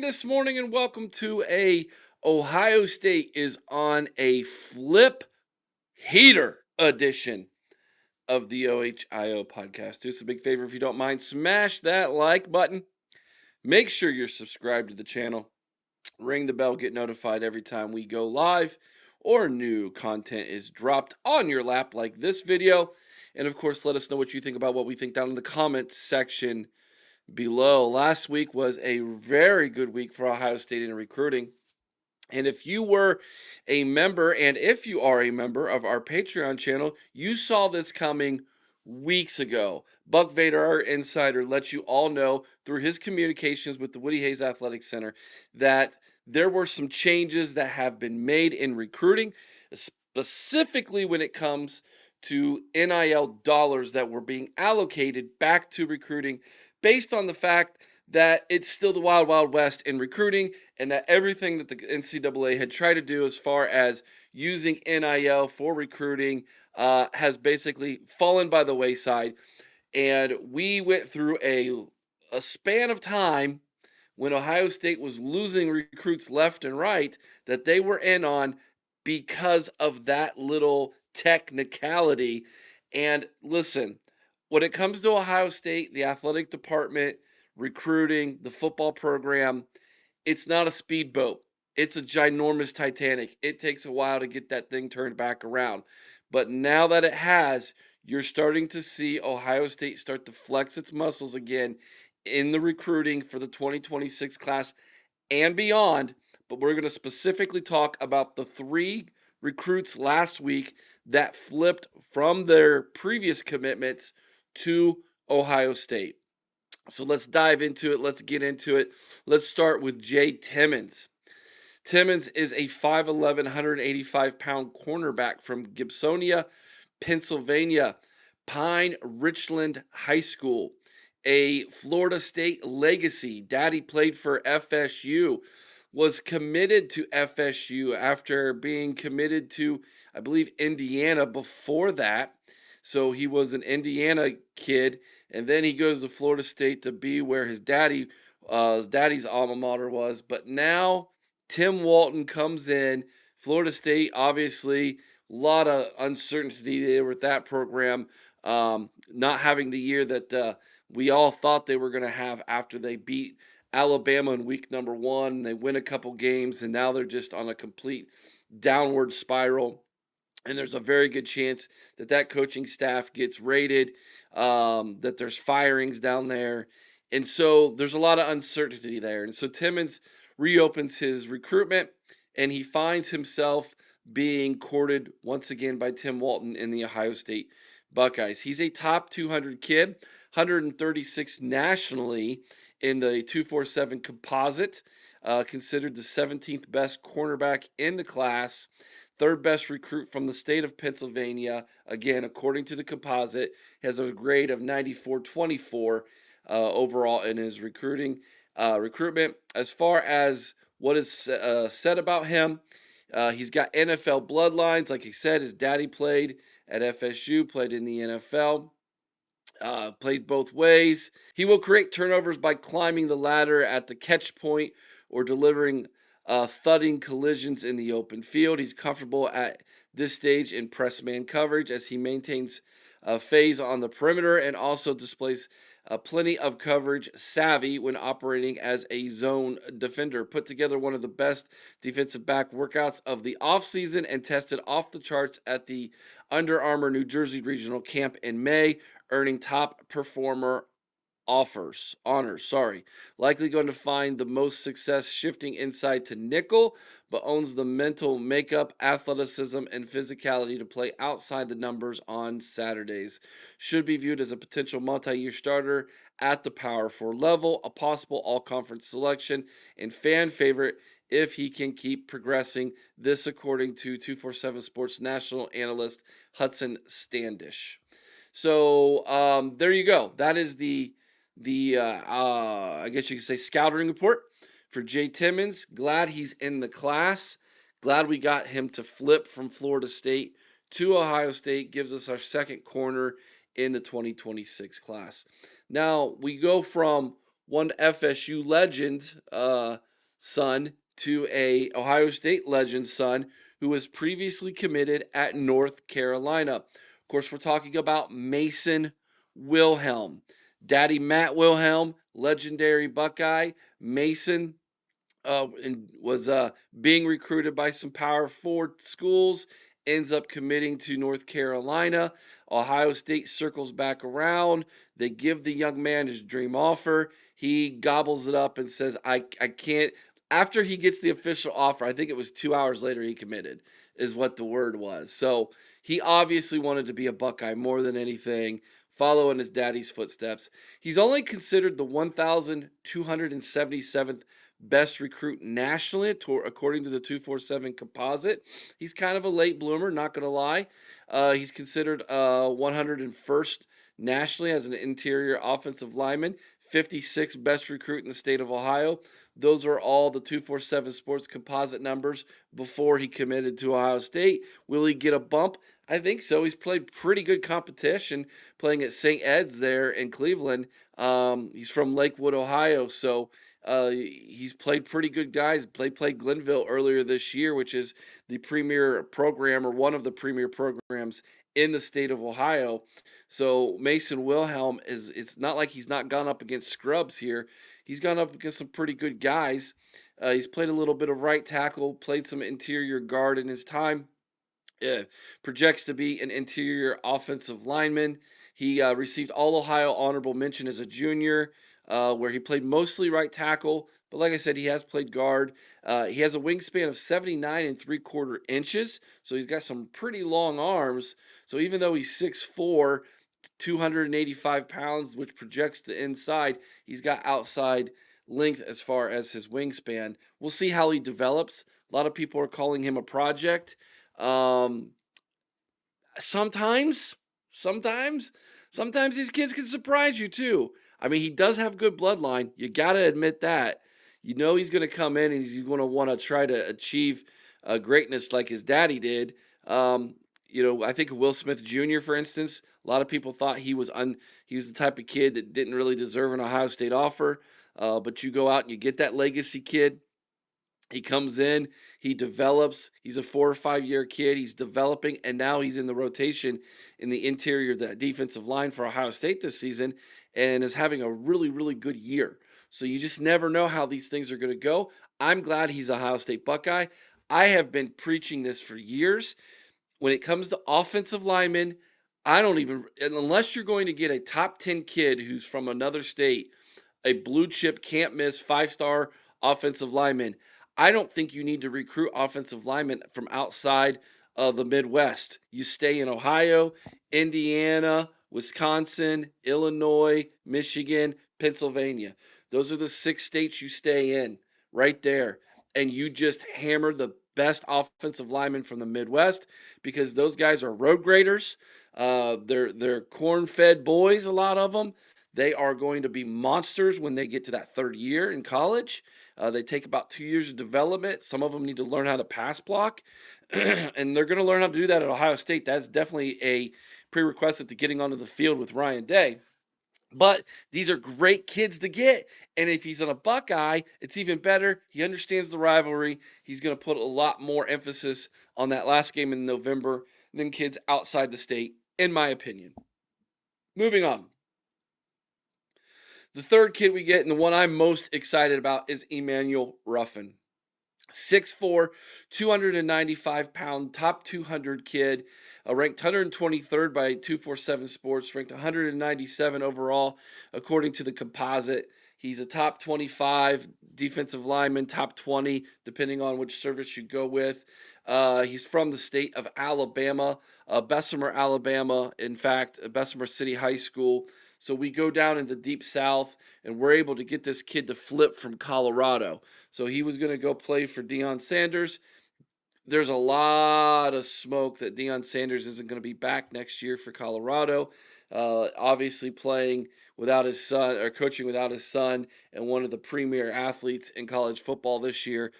this morning and welcome to a Ohio State is on a flip heater edition of the OHIO podcast. Do us a big favor if you don't mind, smash that like button. Make sure you're subscribed to the channel. Ring the bell, get notified every time we go live or new content is dropped on your lap like this video. And of course, let us know what you think about what we think down in the comments section below. Last week was a very good week for Ohio State in recruiting. And if you were a member, and if you are a member of our Patreon channel, you saw this coming weeks ago. Buck Vader, our insider, let you all know through his communications with the Woody Hayes Athletic Center that there were some changes that have been made in recruiting, specifically when it comes to NIL dollars that were being allocated back to recruiting based on the fact that it's still the wild, wild west in recruiting, and that everything that the NCAA had tried to do as far as using NIL for recruiting has basically fallen by the wayside. And we went through a span of time when Ohio State was losing recruits left and right that they were in on because of that little technicality. And listen, when it comes to Ohio State, the athletic department, recruiting, the football program, it's not a speedboat. It's a ginormous Titanic. It takes a while to get that thing turned back around. But now that it has, you're starting to see Ohio State start to flex its muscles again in the recruiting for the 2026 class and beyond. But we're going to specifically talk about the three recruits last week that flipped from their previous commitments to Ohio State. So let's dive into it. Let's get into it. Let's start with Jay Timmons. Timmons is a 5'11", 185-pound cornerback from Gibsonia, Pennsylvania, Pine Richland High School, a Florida State legacy. Daddy played for FSU, was committed to FSU after being committed to, I believe, Indiana before that. So he was an Indiana kid, and then he goes to Florida State to be where his daddy's alma mater was. But now Tim Walton comes in. Florida State, obviously, a lot of uncertainty there with that program, not having the year that we all thought they were going to have after they beat Alabama in week number 1. They win a couple games, and now they're just on a complete downward spiral. And there's a very good chance that that coaching staff gets raided, that there's firings down there. And so there's a lot of uncertainty there. And so Timmons reopens his recruitment, and he finds himself being courted once again by Tim Walton in the Ohio State Buckeyes. He's a top 200 kid, 136 nationally in the 247 composite, considered the 17th best cornerback in the class. Third best recruit from the state of Pennsylvania. Again, according to the composite, has a grade of 94.24 overall in his recruitment. As far as what is said about him, he's got NFL bloodlines. Like he said, his daddy played at FSU, played in the NFL. Played both ways. He will create turnovers by climbing the ladder at the catch point or delivering thudding collisions in the open field. He's comfortable at this stage in press man coverage as he maintains phase on the perimeter and also displays plenty of coverage savvy when operating as a zone defender. Put together one of the best defensive back workouts of the offseason and tested off the charts at the Under Armour New Jersey Regional Camp in May, earning top performer honors. Likely going to find the most success shifting inside to nickel, but owns the mental makeup, athleticism, and physicality to play outside the numbers on Saturdays. Should be viewed as a potential multi-year starter at the Power 4 level, a possible all-conference selection, and fan favorite if he can keep progressing. This according to 247 Sports national analyst Hudson Standish. So there you go. That is the I guess you could say scouting report for Jay Timmons. Glad he's in the class. Glad we got him to flip from Florida State to Ohio State. Gives us our second corner in the 2026 class. Now we go from one FSU legend son to a Ohio State legend son who was previously committed at North Carolina. Of course, we're talking about Mason Wilhelm. Daddy Matt Wilhelm, legendary Buckeye. Mason and was being recruited by some Power Four schools, ends up committing to North Carolina. Ohio State circles back around. They give the young man his dream offer. He gobbles it up and says, I can't. After he gets the official offer, I think it was 2 hours later he committed, is what the word was. So he obviously wanted to be a Buckeye more than anything, follow in his daddy's footsteps. He's only considered the 1,277th best recruit nationally, according to the 247 composite. He's kind of a late bloomer, not going to lie. He's considered 101st nationally as an interior offensive lineman, 56th best recruit in the state of Ohio. Those are all the 247 Sports composite numbers before he committed to Ohio State. Will he get a bump? I think so. He's played pretty good competition playing at St. Ed's there in Cleveland. He's from Lakewood, Ohio, so he's played pretty good guys. Played Glenville earlier this year, which is the premier program or one of the premier programs in the state of Ohio. So Mason Wilhelm is, it's not like he's not gone up against scrubs here. He's gone up against some pretty good guys. He's played a little bit of right tackle, played some interior guard in his time. Projects to be an interior offensive lineman. He received All Ohio honorable mention as a junior, where he played mostly right tackle. But like I said, he has played guard. He has a wingspan of 79 3/4 inches, so he's got some pretty long arms. So even though he's 6'4", 285 pounds, which projects the inside, he's got outside length as far as his wingspan. We'll see how he develops. A lot of people are calling him a project. Um, sometimes, sometimes, sometimes these kids can surprise you too. I mean, he does have good bloodline. You got to admit that. You know he's going to come in and he's going to want to try to achieve greatness like his daddy did. I think Will Smith Jr., for instance, a lot of people thought he was the type of kid that didn't really deserve an Ohio State offer. But you go out and you get that legacy kid. He comes in, he develops. He's a 4 or 5 year kid. He's developing, and now he's in the rotation in the interior, the defensive line for Ohio State this season, and is having a really, really good year. So you just never know how these things are going to go. I'm glad he's a Ohio State Buckeye. I have been preaching this for years. When it comes to offensive linemen, I don't even, unless you're going to get a top 10 kid who's from another state, a blue chip, can't miss 5-star offensive lineman. I don't think you need to recruit offensive linemen from outside of the Midwest. You stay in Ohio, Indiana, Wisconsin, Illinois, Michigan, Pennsylvania. Those are the 6 states you stay in right there. And you just hammer the best offensive linemen from the Midwest because those guys are road graders. They're corn-fed boys, a lot of them. They are going to be monsters when they get to that third year in college. They take about 2 years of development. Some of them need to learn how to pass block, and they're going to learn how to do that at Ohio State. That's definitely a prerequisite to getting onto the field with Ryan Day. But these are great kids to get. And if he's on a Buckeye, it's even better. He understands the rivalry. He's going to put a lot more emphasis on that last game in November than kids outside the state, in my opinion. Moving on. The third kid we get, and the one I'm most excited about, is Emanuel Ruffin. 6'4", 295-pound, top 200 kid, ranked 123rd by 247 Sports, ranked 197 overall according to the composite. He's a top 25 defensive lineman, top 20, depending on which service you go with. He's from the state of Alabama, Bessemer, Alabama. In fact, Bessemer City High School. So we go down in the deep south, and we're able to get this kid to flip from Colorado. So he was going to go play for Deion Sanders. There's a lot of smoke that Deion Sanders isn't going to be back next year for Colorado. Obviously, playing without his son or coaching without his son and one of the premier athletes in college football this year,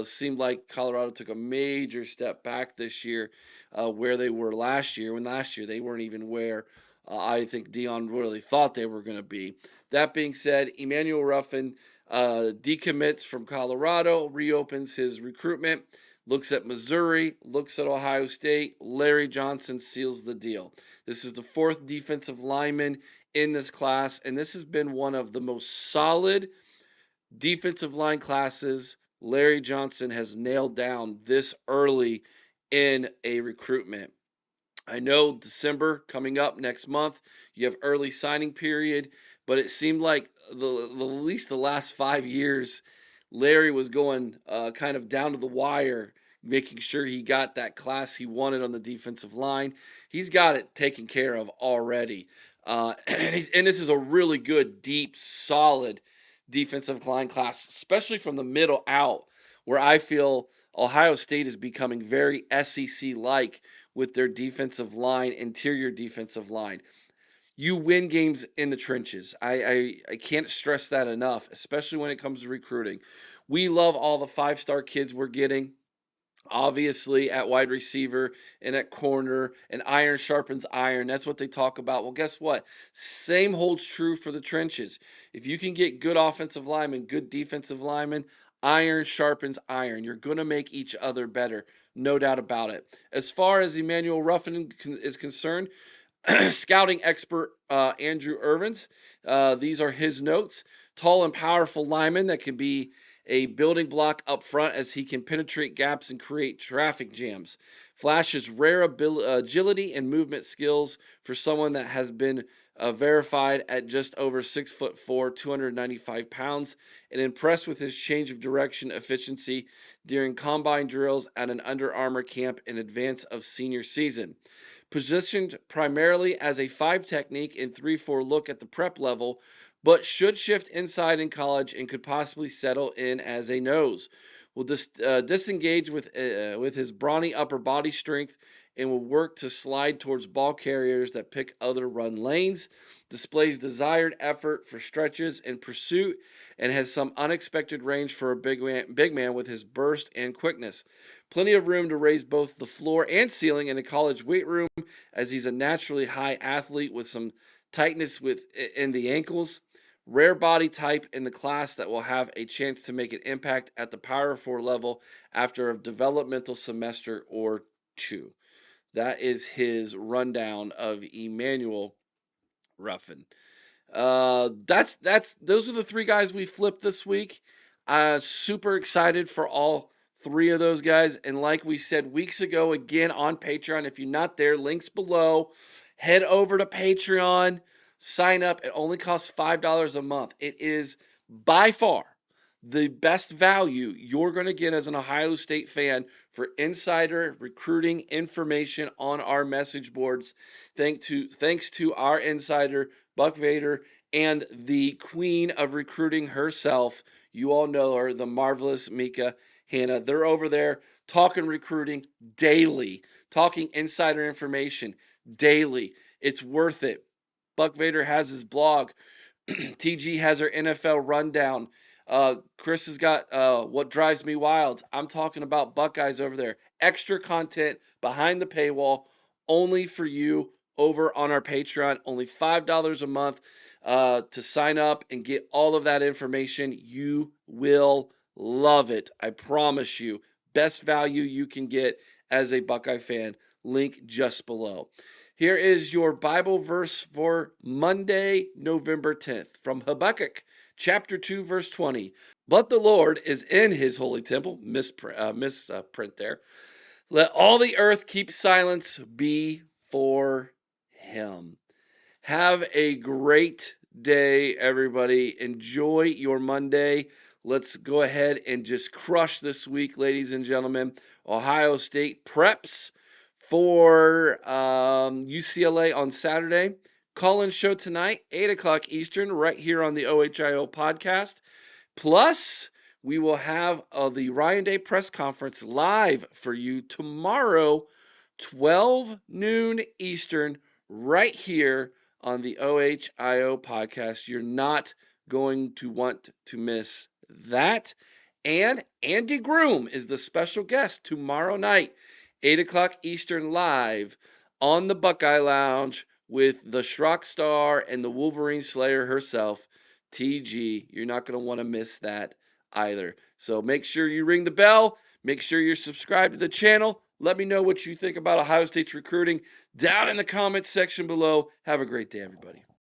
seemed like Colorado took a major step back this year, where they were last year. When last year they weren't even where I think Deion really thought they were going to be. That being said, Emanuel Ruffin, decommits from Colorado, reopens his recruitment, looks at Missouri, looks at Ohio State. Larry Johnson seals the deal. This is the fourth defensive lineman in this class, and this has been one of the most solid defensive line classes Larry Johnson has nailed down this early in a recruitment. I know December coming up next month, you have early signing period, but it seemed like at least the last 5 years, Larry was going kind of down to the wire, making sure he got that class he wanted on the defensive line. He's got it taken care of already, and this is a really good, deep, solid defensive line class, especially from the middle out, where I feel Ohio State is becoming very SEC-like with their defensive line, interior defensive line. You win games in the trenches. I can't stress that enough, especially when it comes to recruiting. We love all the five-star kids we're getting. Obviously, at wide receiver and at corner, and iron sharpens iron. That's what they talk about. Well, guess what? Same holds true for the trenches. If you can get good offensive linemen, good defensive linemen, iron sharpens iron. You're going to make each other better. No doubt about it. As far as Emanuel Ruffin is concerned, scouting expert Andrew Irvins. These are his notes. Tall and powerful lineman that can be a building block up front as he can penetrate gaps and create traffic jams. Flashes rare agility and movement skills for someone that has been verified at just over 6'4", 295 pounds, and impressed with his change of direction efficiency during combine drills at an Under Armour camp in advance of senior season. Positioned primarily as a 5 technique and 3-4 look at the prep level, but should shift inside in college and could possibly settle in as a nose. Will disengage with his brawny upper body strength and will work to slide towards ball carriers that pick other run lanes. Displays desired effort for stretches and pursuit and has some unexpected range for a big man with his burst and quickness. Plenty of room to raise both the floor and ceiling in a college weight room, as he's a naturally high athlete with some tightness in the ankles. Rare body type in the class that will have a chance to make an impact at the Power 4 level after a developmental semester or two. That is his rundown of Emanuel Ruffin. Those are the three guys we flipped this week. Super excited for all three of those guys. And like we said weeks ago, again on Patreon, if you're not there, links below. Head over to Patreon, sign up. It only costs $5 a month. It is by far the best value you're going to get as an Ohio State fan for insider recruiting information on our message boards. Thanks to our insider, Buck Vader, and the queen of recruiting herself. You all know her, the marvelous Mika Hanna. They're over there talking recruiting daily, talking insider information daily. It's worth it. Buck Vader has his blog. TG has her NFL rundown. Chris has got What Drives Me Wild. I'm talking about Buckeyes over there. Extra content behind the paywall, only for you over on our Patreon. Only $5 a month to sign up and get all of that information. You will love it. I promise you. Best value you can get as a Buckeye fan. Link just below. Here is your Bible verse for Monday, November 10th from Habakkuk, chapter 2, verse 20. But the Lord is in his holy temple. Misprint there. Let all the earth keep silence before him. Have a great day, everybody. Enjoy your Monday. Let's go ahead and just crush this week, ladies and gentlemen. Ohio State preps for UCLA on Saturday. Call-in show tonight, 8 o'clock Eastern, right here on the OHIO podcast. Plus, we will have the Ryan Day press conference live for you tomorrow, 12 noon Eastern, right here on the OHIO podcast. You're not going to want to miss that. And Andy Groom is the special guest tomorrow night, 8 o'clock Eastern, live on the Buckeye Lounge with the Schrock Star and the Wolverine Slayer herself, TG. You're not going to want to miss that either. So make sure you ring the bell. Make sure you're subscribed to the channel. Let me know what you think about Ohio State's recruiting down in the comments section below. Have a great day, everybody.